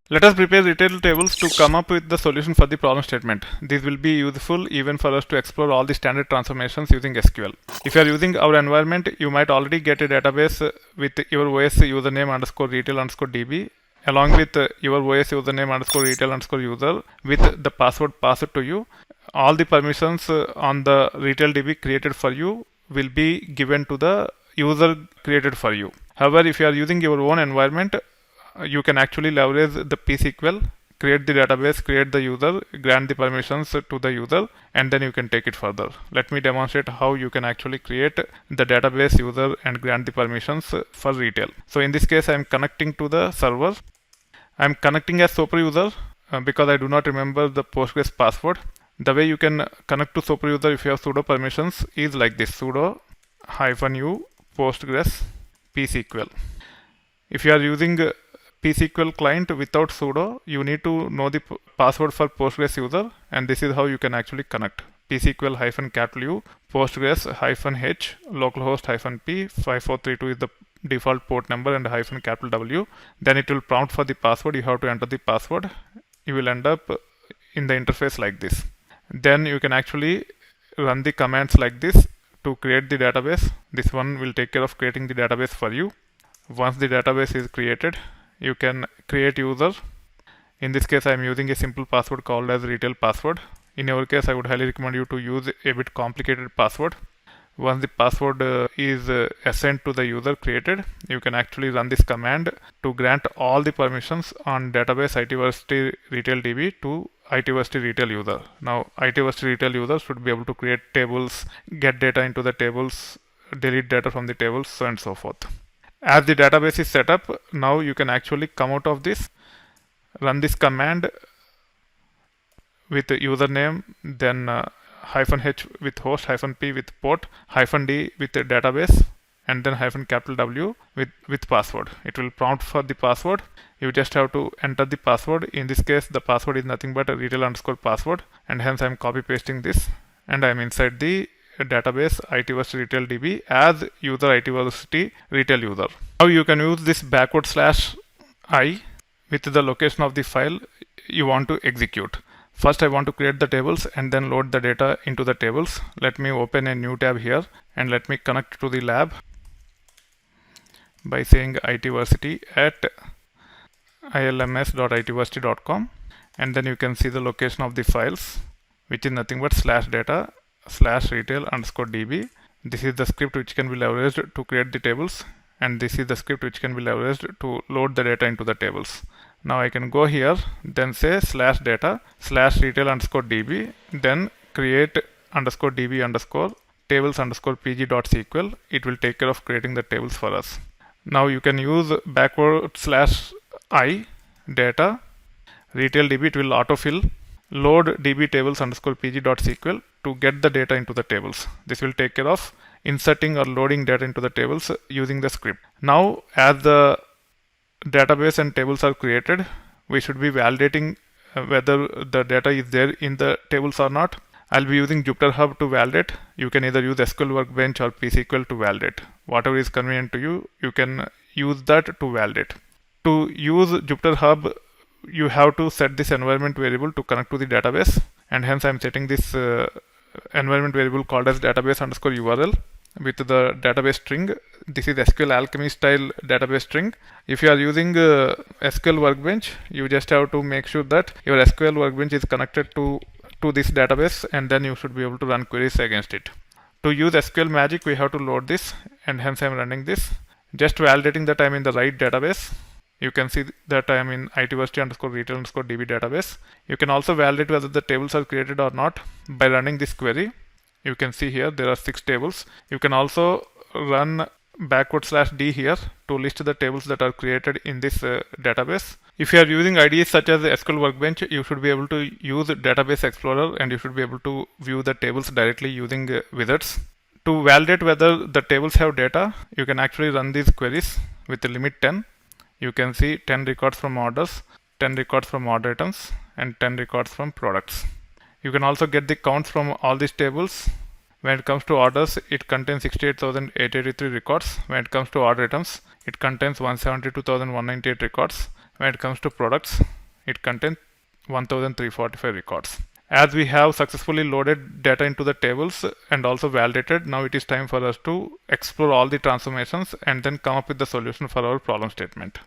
Let us prepare retail tables to come up with the solution for the problem statement. This will be useful even for us to explore all the standard transformations using SQL. If you are using our environment, you might already get a database with your OS username underscore retail underscore DB along with your OS username underscore retail underscore user with the password passed to you. All the permissions on the retail DB created for you will be given to the user created for you. However, if you are using your own environment, you can actually leverage the pSQL, create the database, create the user, grant the permissions to the user, and then you can take it further. Let me demonstrate how you can actually create the database user and grant the permissions for retail. So in this case, I am connecting to the server. I am connecting as super user because I do not remember the Postgres password. The way you can connect to super user if you have sudo permissions is like this: sudo -u Postgres pSQL. If you are using pSQL client without sudo, you need to know the password for Postgres user, and this is how you can actually connect. pSQL -U Postgres -h localhost -p 5432 is the default port number and -W. Then it will prompt for the password. You have to enter the password. You will end up in the interface like this. Then you can actually run the commands like this to create the database. This one will take care of creating the database for you. Once the database is created, you can create user. In this case, I am using a simple password called as retail password. In your case, I would highly recommend you to use a bit complicated password. Once the password is assigned to the user created, you can actually run this command to grant all the permissions on database ITversity retail DB to ITversity retail user. Now, ITversity retail user should be able to create tables, get data into the tables, delete data from the tables, so on and so forth. As the database is set up, now you can actually come out of this, run this command with the username, then -h with host, -p with port, -d with the database, and then -W with password. It will prompt for the password. You just have to enter the password. In this case, the password is nothing but a retail underscore password, and hence I am copy pasting this, and I am inside the database ITversity retail DB as user ITversity retail user. Now you can use this /i with the location of the file you want to execute. First, I want to create the tables and then load the data into the tables. Let me open a new tab here and let me connect to the lab by saying ITversity at ilms.itversity.com, and then you can see the location of the files, which is nothing but /data /retail underscore DB. This is the script which can be leveraged to create the tables, and this is the script which can be leveraged to load the data into the tables. Now I can go here, then say /data /retail underscore DB, then create underscore DB underscore tables underscore pg.sql. It will take care of creating the tables for us. Now you can use /i data retail DB. It will autofill load db tables underscore pg.sql to get the data into the tables. This will take care of inserting or loading data into the tables using the script. Now, as the database and tables are created, we should be validating whether the data is there in the tables or not. I'll be using Jupyter Hub to validate. You can either use SQL Workbench or pSQL to validate. Whatever is convenient to you, you can use that to validate. To use Jupyter Hub, you have to set this environment variable to connect to the database, and hence I'm setting this environment variable called as database underscore URL with the database string. This is SQL Alchemy style database string. If you are using SQL Workbench, you just have to make sure that your SQL Workbench is connected to this database, and then you should be able to run queries against it. To use SQL Magic, we have to load this, and hence I'm running this. Just validating that I'm in the right database. You can see that I am in ITversity underscore retail underscore DB database. You can also validate whether the tables are created or not by running this query. You can see here there are 6 tables. You can also run /d here to list the tables that are created in this database. If you are using IDEs such as SQL Workbench, you should be able to use Database Explorer, and you should be able to view the tables directly using wizards. To validate whether the tables have data, you can actually run these queries with the limit 10. You can see 10 records from orders, 10 records from order items, and 10 records from products. You can also get the counts from all these tables. When it comes to orders, it contains 68,883 records. When it comes to order items, it contains 172,198 records. When it comes to products, It contains 1345 records. As we have successfully loaded data into the tables and also validated, now it is time for us to explore all the transformations and then come up with the solution for our problem statement.